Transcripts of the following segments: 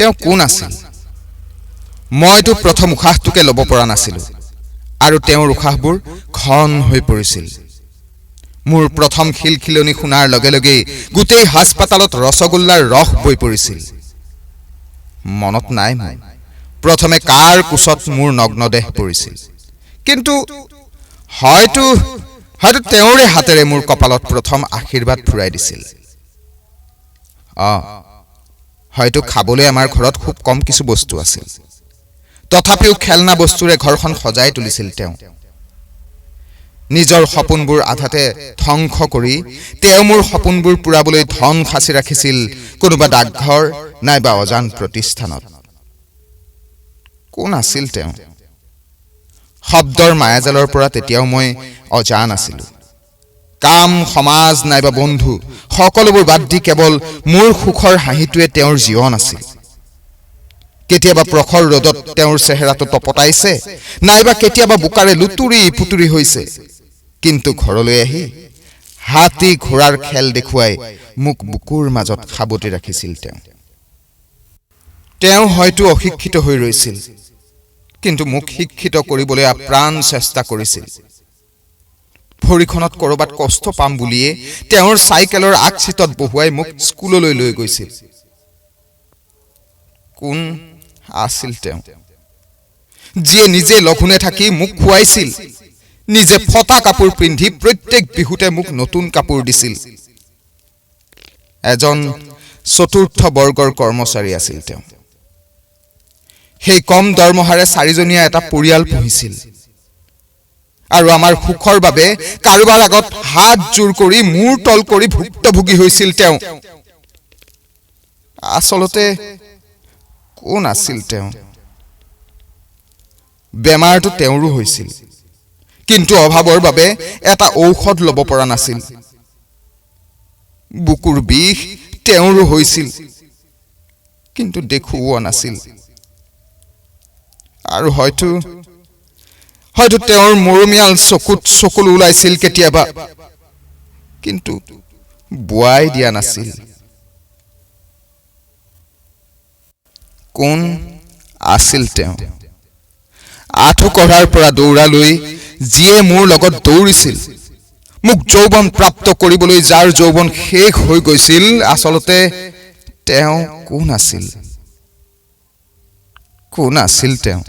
তেওঁ কোন আছিল? মইতো প্ৰথম উশাহটোকে ল'ব পৰা নাছিলোঁ আৰু তেওঁৰ উশাহবোৰ ঘন হৈ পৰিছিল। মোৰ প্ৰথম খিলখিলনি শুনাৰ লগে লগেই গোটেই হাস্পাতালত ৰসগোল্লাৰ ৰস বৈ পৰিছিল। মনত নাই মোৰ প্ৰথমে কাৰ কোচত মোৰ নগ্ন দেহ পৰিছিল, কিন্তু হয়তো তেওঁৰে হাতেৰে মোৰ কপালত প্ৰথম আশীৰ্বাদ ফুৰাই দিছিল। হয়তো খাবলৈ আমাৰ ঘৰত খুব কম কিছু বস্তু আছিল, তথাপিও খেলনা বস্তুৰে ঘৰখন সজাই তুলিছিল তেওঁ। নিজৰ সপোনবোৰ আধাতে ধ্বংস কৰি তেওঁ মোৰ সপোনবোৰ পূৰাবলৈ ধন সাঁচি ৰাখিছিল কোনোবা ডাকঘৰ নাইবা অজান প্ৰতিষ্ঠানত। কোন আছিল তেওঁ? শব্দৰ মায়াজালৰ পৰা তেতিয়াও মই অজান আছিলোঁ। কাম, সমাজ নাইবা বন্ধু সকলোবোৰ বাদ দি কেৱল মোৰ সুখৰ হাঁহিটোৱে তেওঁৰ জীৱন আছিল। কেতিয়াবা প্ৰখৰ ৰ'দত তেওঁৰ চেহেৰাটো তপতাইছে, নাইবা কেতিয়াবা বোকাৰে লুতুৰি পুতুৰি হৈছে, কিন্তু ঘৰলৈ আহি হাতী ঘোঁৰাৰ খেল দেখুৱাই মোক বুকুৰ মাজত সাবটি ৰাখিছিল তেওঁ। তেওঁ হয়তো অশিক্ষিত হৈ ৰৈছিল, কিন্তু মোক শিক্ষিত কৰিবলৈ আপ্ৰাণ চেষ্টা কৰিছিল। ভৰিখনত ক'ৰবাত কষ্ট পাম বুলিয়ে তেওঁৰ চাইকেলৰ আগ চিটত বহুৱাই মোক স্কুললৈ লৈ গৈছিল। কোন আছিল তেওঁ, যিয়ে নিজে লঘোণে থাকি মোক খুৱাইছিল, নিজে ফটা কাপোৰ পিন্ধি প্ৰত্যেক বিহুতে মোক নতুন কাপোৰ দিছিল? এজন চতুৰ্থ বৰ্গৰ কৰ্মচাৰী আছিল তেওঁ। সেই কম দৰমহাৰে 4জনীয়া এটা পৰিয়াল পুহিছিল আৰু আমাৰ সুখৰ বাবে কাৰোবাৰ আগত হাত জোৰ কৰি মূৰ তল কৰি ভুক্তভোগী হৈছিল তেওঁ। আচলতে কোন আছিল তেওঁ? বেমাৰটো তেওঁৰো হৈছিল, কিন্তু অভাৱৰ বাবে এটা ঔষধ ল'ব পৰা নাছিল। বুকুৰ বিষ তেওঁৰো হৈছিল, কিন্তু দেখুওৱা নাছিল। আৰু হয়তো তেওঁৰ মৰমীয়াল চকুত চকুলো ওলাইছিল কেতিয়াবা, কিন্তু বোৱাই দিয়া নাছিল। কোন আছিল তেওঁ? আঁঠু কঢ়াৰ পৰা দৌৰালৈ যিয়ে মোৰ লগত দৌৰিছিল, মোক যৌৱন প্ৰাপ্ত কৰিবলৈ যাৰ যৌৱন শেষ হৈ গৈছিল, আচলতে তেওঁ কোন আছিল? কোন আছিল তেওঁ?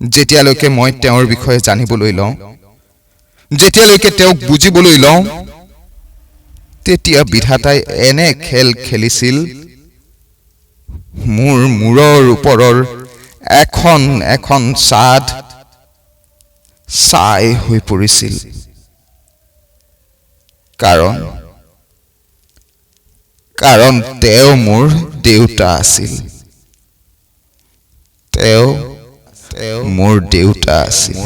যেতিয়ালৈকে মই তেওঁৰ বিষয়ে জানিবলৈ লওঁ, যেতিয়ালৈকে তেওঁক বুজিবলৈ লওঁ, তেতিয়া বিধাতাই এনে খেল খেলিছিল, মোৰ মূৰৰ ওপৰৰ এখন এখন চাদ ছাই হৈ পৰিছিল। কাৰণ তেওঁ মোৰ দেউতা আছিল। তেওঁ মোৰ দেউতা আছিল।